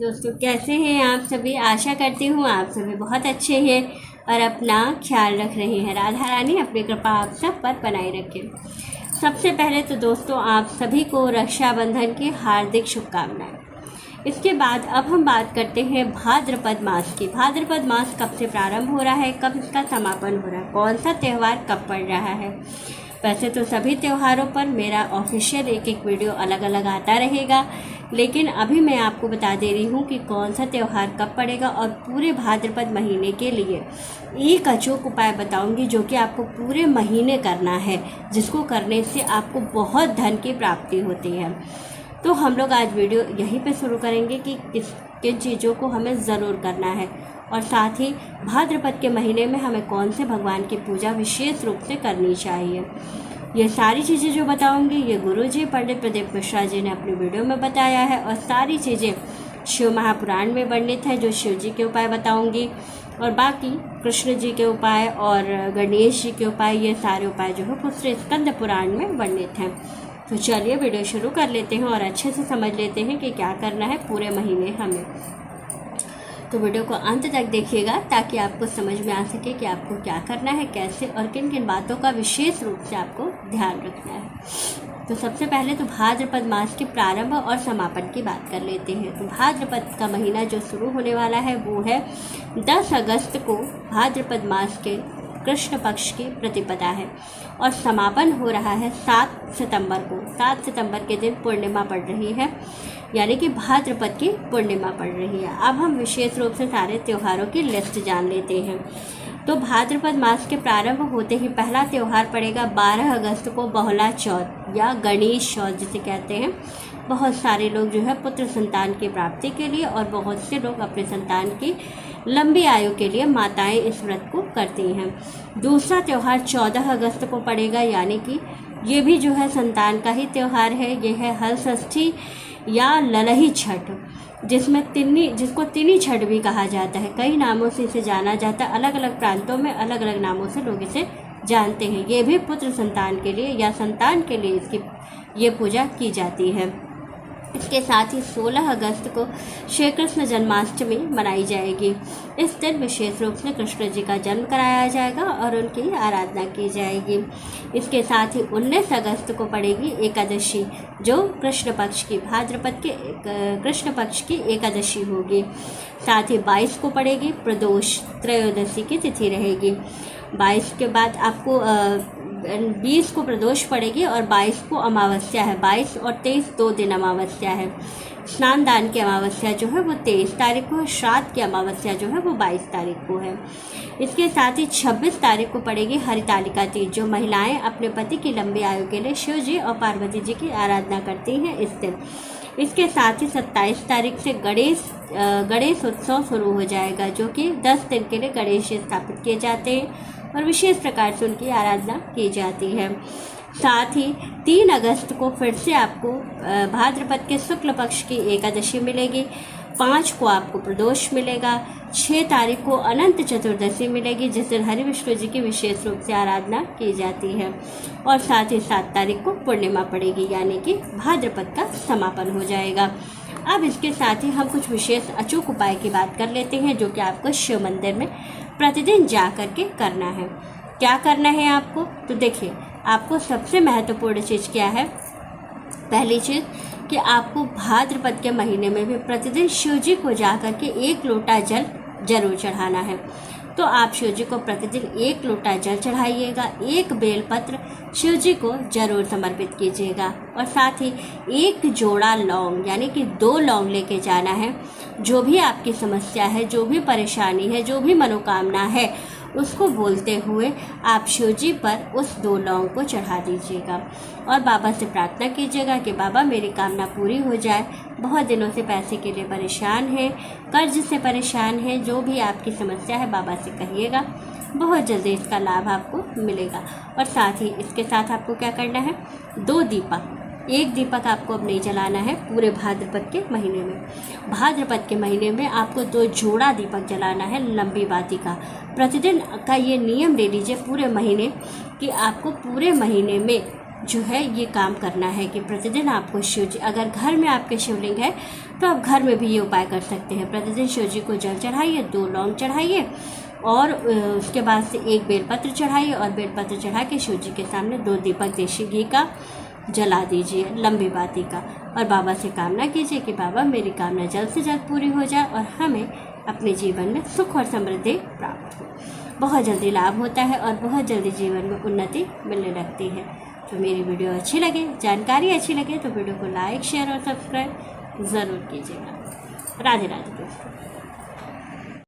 दोस्तों कैसे हैं आप सभी। आशा करती हूँ आप सभी बहुत अच्छे हैं और अपना ख्याल रख रहे हैं। राधा रानी अपनी कृपा आप सब पर बनाए रखें। सबसे पहले तो दोस्तों आप सभी को रक्षाबंधन की हार्दिक शुभकामनाएं। इसके बाद अब हम बात करते हैं भाद्रपद मास की। भाद्रपद मास कब से प्रारंभ हो रहा है, कब इसका समापन हो रहा है, कौन सा त्यौहार कब पड़ रहा है। वैसे तो सभी त्योहारों पर मेरा ऑफिशियल एक वीडियो अलग अलग आता रहेगा, लेकिन अभी मैं आपको बता दे रही हूँ कि कौन सा त्यौहार कब पड़ेगा और पूरे भाद्रपद महीने के लिए एक अचूक उपाय बताऊंगी जो कि आपको पूरे महीने करना है, जिसको करने से आपको बहुत धन की प्राप्ति होती है। तो हम लोग आज वीडियो यहीं पे शुरू करेंगे कि किन चीज़ों को हमें ज़रूर करना है और साथ ही भाद्रपद के महीने में हमें कौन से भगवान की पूजा विशेष रूप से करनी चाहिए। ये सारी चीज़ें जो बताऊंगी ये गुरुजी पंडित प्रदीप मिश्रा जी ने अपनी वीडियो में बताया है और सारी चीज़ें शिव महापुराण में वर्णित है, जो शिव जी के उपाय बताऊंगी और बाकी कृष्ण जी के उपाय और गणेश जी के उपाय, ये सारे उपाय जो है पुत्र स्कंद पुराण में वर्णित हैं। तो चलिए वीडियो शुरू कर लेते हैं और अच्छे से समझ लेते हैं कि क्या करना है पूरे महीने हमें। तो वीडियो को अंत तक देखिएगा ताकि आपको समझ में आ सके कि आपको क्या करना है, कैसे और किन किन बातों का विशेष रूप से आपको ध्यान रखना है। तो सबसे पहले तो भाद्रपद मास के प्रारंभ और समापन की बात कर लेते हैं। तो भाद्रपद का महीना जो शुरू होने वाला है वो है 10 अगस्त को भाद्रपद मास के कृष्ण पक्ष की प्रतिपदा है और समापन हो रहा है 7 सितंबर को। 7 सितंबर के दिन पूर्णिमा पड़ रही है, यानी कि भाद्रपद की पूर्णिमा पड़ रही है। अब हम विशेष रूप से सारे त्योहारों की लिस्ट जान लेते हैं। तो भाद्रपद मास के प्रारंभ होते ही पहला त्यौहार पड़ेगा 12 अगस्त को बहुला चौथ या गणेश चौथ जिसे कहते हैं। बहुत सारे लोग जो है पुत्र संतान की प्राप्ति के लिए और बहुत से लोग अपने संतान की लंबी आयु के लिए माताएं इस व्रत को करती हैं। दूसरा त्यौहार 14 अगस्त को पड़ेगा, यानी कि ये भी जो है संतान का ही त्यौहार है। ये है हल षष्ठी या ललही छठ, जिसको तिनी छठ भी कहा जाता है। कई नामों से इसे जाना जाता है, अलग अलग प्रांतों में अलग अलग नामों से लोग इसे जानते हैं। ये भी पुत्र संतान के लिए या संतान के लिए इसकी ये पूजा की जाती है। इसके साथ ही 16 अगस्त को श्री कृष्ण जन्माष्टमी मनाई जाएगी। इस दिन विशेष रूप से कृष्ण जी का जन्म कराया जाएगा और उनकी आराधना की जाएगी। इसके साथ ही 19 अगस्त को पड़ेगी एकादशी, जो कृष्ण पक्ष की भाद्रपद के कृष्ण पक्ष की एकादशी होगी। साथ ही 22 को पड़ेगी प्रदोष, त्रयोदशी की तिथि रहेगी। 22 के बाद आपको 20 को प्रदोष पड़ेगी और 22 को अमावस्या है। 22 और 23 2 दिन अमावस्या है। स्नान दान की अमावस्या जो है वो 23 तारीख को है। श्राद्ध की अमावस्या जो है वो 22 तारीख को है। इसके साथ ही 26 तारीख को पड़ेगी हरितालिका तीज, जो महिलाएं अपने पति की लंबी आयु के लिए शिव जी और पार्वती जी की आराधना करती हैं इस दिन। इसके साथ ही 27 तारीख से गणेश उत्सव शुरू हो जाएगा, जो कि 10 दिन के लिए गणेश स्थापित किए जाते हैं और विशेष प्रकार से उनकी आराधना की जाती है। साथ ही 3 अगस्त को फिर से आपको भाद्रपद के शुक्ल पक्ष की एकादशी मिलेगी। 5 को आपको प्रदोष मिलेगा। 6 तारीख को अनंत चतुर्दशी मिलेगी, जिस दिन हरि विष्णु जी की विशेष रूप से आराधना की जाती है। और साथ ही 7 तारीख को पूर्णिमा पड़ेगी, यानी कि भाद्रपद का समापन हो जाएगा। अब इसके साथ ही हम कुछ विशेष अचूक उपाय की बात कर लेते हैं, जो कि आपको शिव मंदिर में प्रतिदिन जा कर के करना है। क्या करना है आपको, तो देखिए आपको सबसे महत्वपूर्ण चीज़ क्या है। पहली चीज़ कि आपको भाद्रपद के महीने में भी प्रतिदिन शिव जी को जा कर के 1 लोटा जल जरूर चढ़ाना है। तो आप शिव जी को प्रतिदिन 1 लोटा जल चढ़ाइएगा। 1 बेलपत्र शिव जी को जरूर समर्पित कीजिएगा और साथ ही 1 जोड़ा लौंग, यानी कि 2 लौंग लेके जाना है। जो भी आपकी समस्या है, जो भी परेशानी है, जो भी मनोकामना है, उसको बोलते हुए आप शिव जी पर उस 2 लौंग को चढ़ा दीजिएगा और बाबा से प्रार्थना कीजिएगा कि बाबा मेरी कामना पूरी हो जाए। बहुत दिनों से पैसे के लिए परेशान है, कर्ज से परेशान है, जो भी आपकी समस्या है बाबा से कहिएगा, बहुत जल्दी इसका लाभ आपको मिलेगा। और साथ ही इसके साथ आपको क्या करना है, 2 दीपक, 1 दीपक आपको अब नहीं जलाना है पूरे भाद्रपद के महीने में। भाद्रपद के महीने में आपको 2 जोड़ा दीपक जलाना है, लंबी बाती का। प्रतिदिन का ये नियम ले लीजिए पूरे महीने कि आपको पूरे महीने में जो है ये काम करना है कि प्रतिदिन आपको शिव जी, अगर घर में आपके शिवलिंग है तो आप घर में भी ये उपाय कर सकते हैं। प्रतिदिन शिव जी को जल चढ़ाइए, 2 लौंग चढ़ाइए और उसके बाद से 1 बेलपत्र चढ़ाइए और बेलपत्र चढ़ा के शिव जी के सामने 2 दीपक देशी घी का जला दीजिए, लंबी बाती का, और बाबा से कामना कीजिए कि बाबा मेरी कामना जल्द से जल्द पूरी हो जाए और हमें अपने जीवन में सुख और समृद्धि प्राप्त हो। बहुत जल्दी लाभ होता है और बहुत जल्दी जीवन में उन्नति मिलने लगती है। तो मेरी वीडियो अच्छी लगे, जानकारी अच्छी लगे तो वीडियो को लाइक, शेयर और सब्सक्राइब ज़रूर कीजिएगा। राधे राधे दोस्तों।